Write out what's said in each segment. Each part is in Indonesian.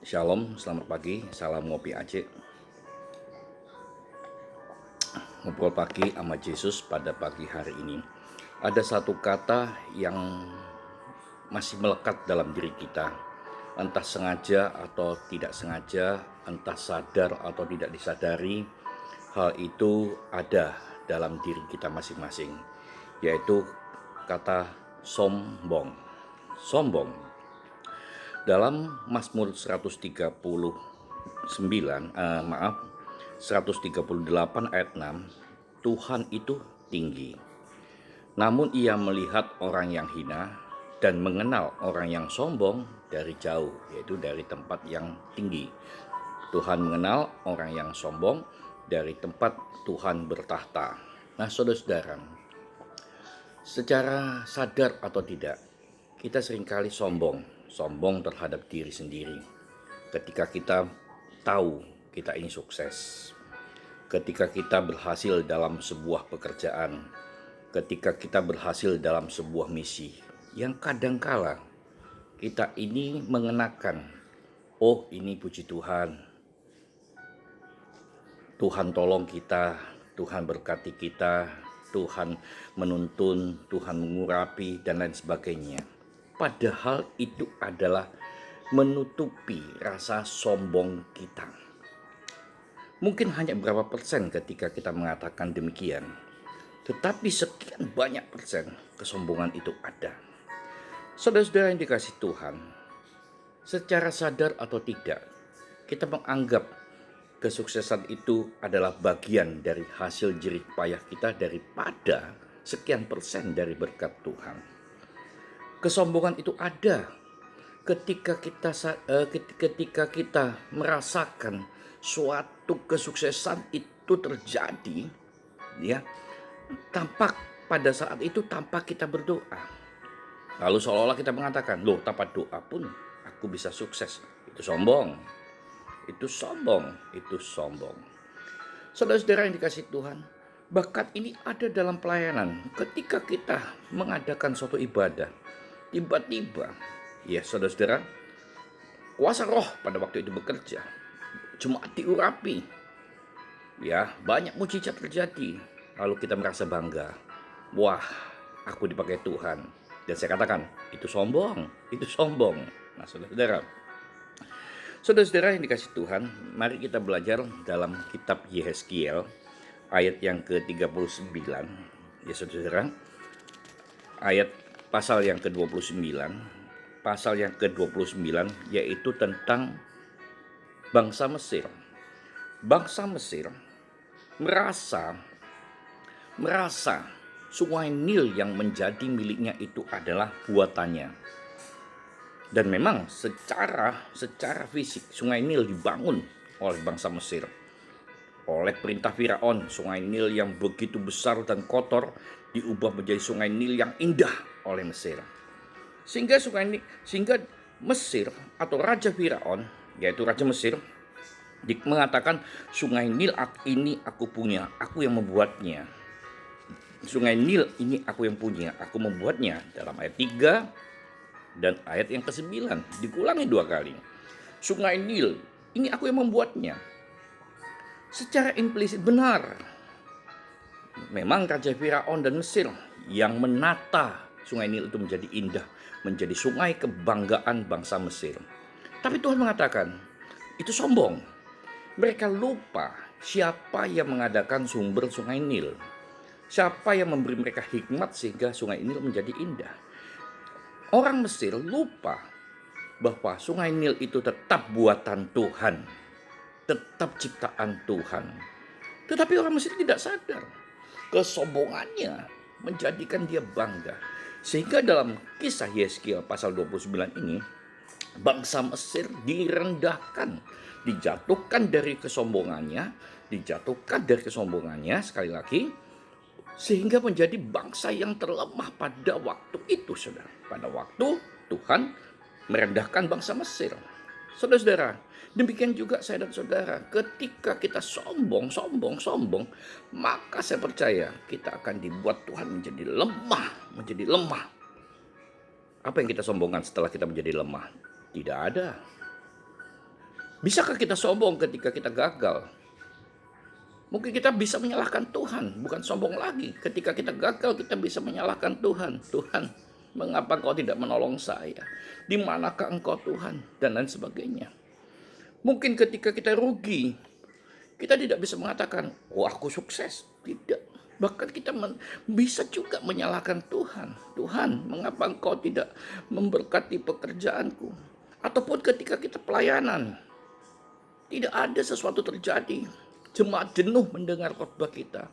Shalom, selamat pagi, salam ngopi Aceh. Ngobrol pagi sama Yesus pada pagi hari ini. Ada satu kata yang masih melekat dalam diri kita. Entah sengaja atau tidak sengaja, entah sadar atau tidak disadari, hal itu ada dalam diri kita masing-masing. Yaitu kata sombong. Sombong. Dalam Mazmur 138 ayat 6, Tuhan itu tinggi, namun ia melihat orang yang hina dan mengenal orang yang sombong dari jauh, yaitu dari tempat yang tinggi. Tuhan mengenal orang yang sombong dari tempat Tuhan bertahta. Nah, saudara-saudara, secara sadar atau tidak, kita seringkali sombong terhadap diri sendiri. Ketika kita tahu kita ini sukses, ketika kita berhasil dalam sebuah pekerjaan, ketika kita berhasil dalam sebuah misi, yang kadangkala kita ini mengenakan, oh ini puji Tuhan, Tuhan tolong kita, Tuhan berkati kita, Tuhan menuntun, Tuhan mengurapi, dan lain sebagainya. Padahal itu adalah menutupi rasa sombong kita. Mungkin hanya berapa persen ketika kita mengatakan demikian, tetapi sekian banyak persen kesombongan itu ada. Saudara-saudara yang dikasih Tuhan, secara sadar atau tidak, kita menganggap kesuksesan itu adalah bagian dari hasil jerih payah kita daripada sekian persen dari berkat Tuhan. Kesombongan itu ada ketika kita merasakan suatu kesuksesan itu terjadi, ya, pada saat itu tanpa kita berdoa. Lalu seolah-olah kita mengatakan, loh, tanpa doa pun aku bisa sukses. Itu sombong. Itu sombong. Itu sombong. Saudara-saudara yang dikasih Tuhan, bakat ini ada dalam pelayanan. Ketika kita mengadakan suatu ibadah, tiba-tiba, ya saudara-saudara, kuasa roh pada waktu itu bekerja. Jemaat diurapi. Ya, banyak mujizat terjadi. Lalu kita merasa bangga. Wah, aku dipakai Tuhan. Dan saya katakan, itu sombong. Itu sombong. Nah, saudara-saudara yang dikasih Tuhan, mari kita belajar dalam kitab Yehezkiel ayat yang ke-39. Ya saudara, ayat pasal yang ke-29. Pasal yang ke-29 yaitu tentang bangsa Mesir. Bangsa Mesir merasa Sungai Nil yang menjadi miliknya itu adalah buatannya. Dan memang secara fisik Sungai Nil dibangun oleh bangsa Mesir. Oleh perintah Firaun, Sungai Nil yang begitu besar dan kotor diubah menjadi Sungai Nil yang indah oleh Mesir. Sehingga Mesir atau Raja Firaun, yaitu Raja Mesir, mengatakan Sungai Nil ini aku punya, aku yang membuatnya. Sungai Nil ini aku yang punya, aku membuatnya. Dalam ayat 3 dan ayat yang ke-9 dikulangi 2 kali. Sungai Nil ini aku yang membuatnya. Secara implisit benar, memang Raja Firaun dan Mesir yang menata Sungai Nil itu menjadi indah, menjadi sungai kebanggaan bangsa Mesir. Tapi Tuhan mengatakan, itu sombong. Mereka lupa siapa yang mengadakan sumber Sungai Nil. Siapa yang memberi mereka hikmat sehingga Sungai Nil menjadi indah. Orang Mesir lupa bahwa Sungai Nil itu tetap buatan Tuhan, tetap ciptaan Tuhan. Tetapi orang Mesir tidak sadar. Kesombongannya menjadikan dia bangga. Sehingga dalam kisah Yehezkiel pasal 29 ini, bangsa Mesir direndahkan, dijatuhkan dari kesombongannya, sekali lagi, sehingga menjadi bangsa yang terlemah pada waktu itu, saudara. Pada waktu Tuhan merendahkan bangsa Mesir. Saudara-saudara, demikian juga saya dan saudara, ketika kita sombong, maka saya percaya kita akan dibuat Tuhan menjadi lemah. Apa yang kita sombongkan setelah kita menjadi lemah? Tidak ada. Bisakah kita sombong ketika kita gagal? Mungkin kita bisa menyalahkan Tuhan, bukan sombong lagi. Ketika kita gagal, kita bisa menyalahkan Tuhan. Tuhan, mengapa Engkau tidak menolong saya? Di manakah Engkau Tuhan? Dan lain sebagainya. Mungkin ketika kita rugi, kita tidak bisa mengatakan, oh aku sukses. Tidak. Bahkan kita bisa juga menyalahkan Tuhan. Tuhan, mengapa Engkau tidak memberkati pekerjaanku? Ataupun ketika kita pelayanan, tidak ada sesuatu terjadi. Jemaat jenuh mendengar khotbah kita.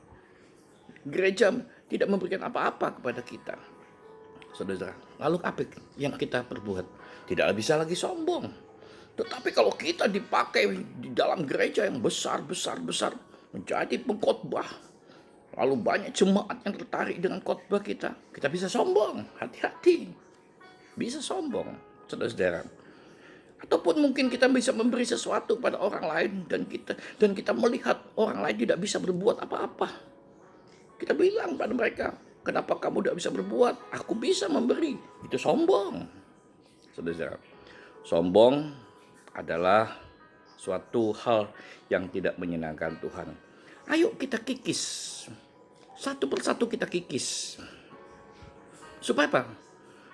Gereja tidak memberikan apa-apa kepada kita. Saudara, lalu apa yang kita perbuat? Tidak bisa lagi sombong. Tetapi kalau kita dipakai di dalam gereja yang besar menjadi pengkhotbah, lalu banyak jemaat yang tertarik dengan khotbah kita bisa sombong. Hati-hati, bisa sombong, saudara-saudara. Ataupun mungkin kita bisa memberi sesuatu pada orang lain dan kita melihat orang lain tidak bisa berbuat apa-apa. Kita bilang pada mereka, kenapa kamu tidak bisa berbuat? Aku bisa memberi. Itu sombong. Saudara, sombong adalah suatu hal yang tidak menyenangkan Tuhan. Ayo kita kikis. Satu persatu kita kikis. Supaya apa?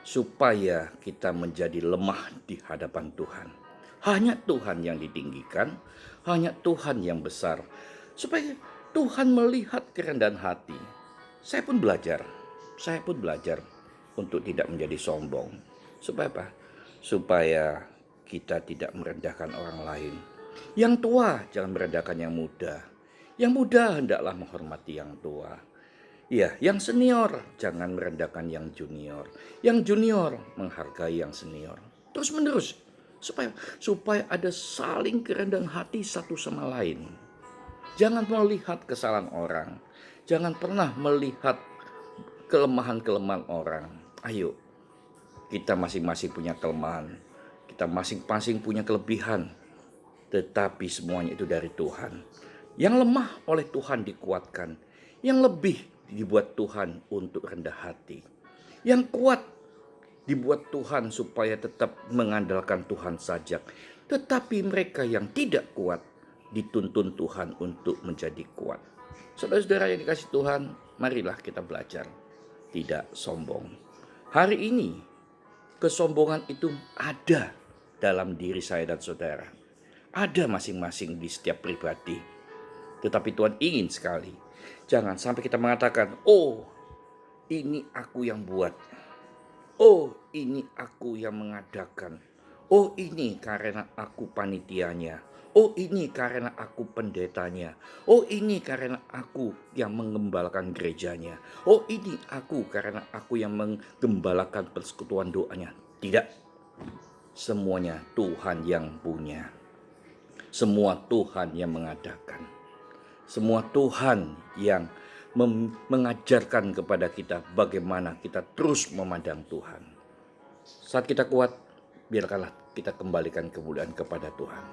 Supaya kita menjadi lemah di hadapan Tuhan. Hanya Tuhan yang ditinggikan, hanya Tuhan yang besar. Supaya Tuhan melihat kerendahan hati. Saya pun belajar untuk tidak menjadi sombong. Supaya apa? Supaya kita tidak merendahkan orang lain. Yang tua jangan merendahkan yang muda. Yang muda hendaklah menghormati yang tua. Ya, yang senior jangan merendahkan yang junior. Yang junior menghargai yang senior. Terus menerus supaya ada saling kerendahan hati satu sama lain. Jangan melihat kesalahan orang. Jangan pernah melihat kelemahan-kelemahan orang. Ayo, kita masing-masing punya kelemahan. Kita masing-masing punya kelebihan. Tetapi semuanya itu dari Tuhan. Yang lemah oleh Tuhan dikuatkan. Yang lebih dibuat Tuhan untuk rendah hati. Yang kuat dibuat Tuhan supaya tetap mengandalkan Tuhan saja. Tetapi mereka yang tidak kuat dituntun Tuhan untuk menjadi kuat. Saudara-saudara yang dikasih Tuhan, marilah kita belajar tidak sombong. Hari ini kesombongan itu ada dalam diri saya dan saudara. Ada masing-masing di setiap pribadi. Tetapi Tuhan ingin sekali jangan sampai kita mengatakan, oh ini aku yang buat. Oh ini aku yang mengadakan. Oh ini karena aku panitianya. Oh ini karena aku pendetanya. Oh ini karena aku yang mengembalakan gerejanya. Oh ini aku karena aku yang menggembalakan persekutuan doanya. Tidak. Semuanya Tuhan yang punya. Semua Tuhan yang mengadakan. Semua Tuhan yang mengajarkan kepada kita bagaimana kita terus memandang Tuhan. Saat kita kuat, biarkanlah kita kembalikan kemuliaan kepada Tuhan.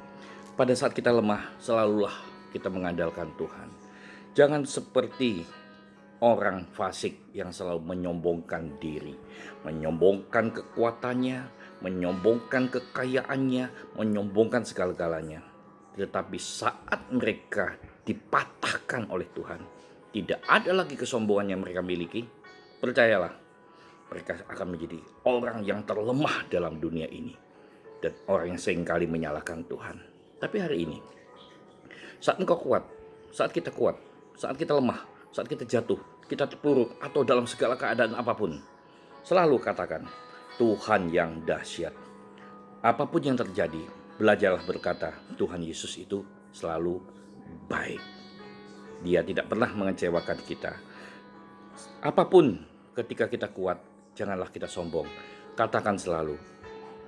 Pada saat kita lemah, selalulah kita mengandalkan Tuhan. Jangan seperti orang fasik yang selalu menyombongkan diri, menyombongkan kekuatannya, menyombongkan kekayaannya, menyombongkan segala-galanya. Tetapi saat mereka dipatahkan oleh Tuhan, tidak ada lagi kesombongan yang mereka miliki. Percayalah, mereka akan menjadi orang yang terlemah dalam dunia ini dan orang yang seringkali menyalahkan Tuhan. Tapi hari ini, saat engkau kuat, saat kita kuat, saat kita lemah, saat kita jatuh, kita terpuruk atau dalam segala keadaan apapun, selalu katakan, Tuhan yang dahsyat. Apapun yang terjadi, belajarlah berkata, Tuhan Yesus itu selalu baik. Dia tidak pernah mengecewakan kita. Apapun ketika kita kuat, janganlah kita sombong. Katakan selalu,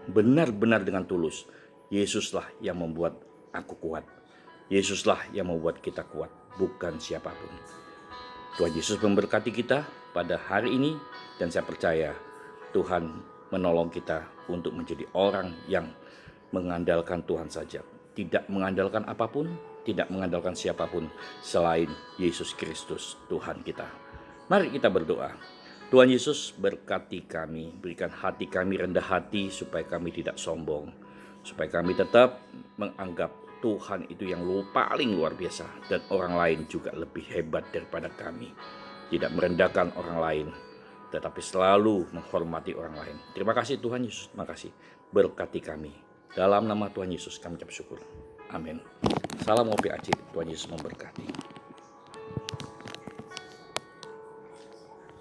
benar-benar dengan tulus, Yesuslah yang membuat aku kuat. Yesuslah yang membuat kita kuat, bukan siapapun. Tuhan Yesus memberkati kita pada hari ini, dan saya percaya Tuhan menolong kita untuk menjadi orang yang mengandalkan Tuhan saja. Tidak mengandalkan apapun, tidak mengandalkan siapapun selain Yesus Kristus Tuhan kita. Mari kita berdoa. Tuhan Yesus berkati kami, berikan hati kami rendah hati supaya kami tidak sombong, supaya kami tetap menganggap Tuhan itu yang paling luar biasa dan orang lain juga lebih hebat daripada kami. Tidak merendahkan orang lain, tetapi selalu menghormati orang lain. Terima kasih Tuhan Yesus, terima kasih. Berkati kami. Dalam nama Tuhan Yesus kami ucap syukur. Amin. Salam OPAC, Tuhan Yesus memberkati.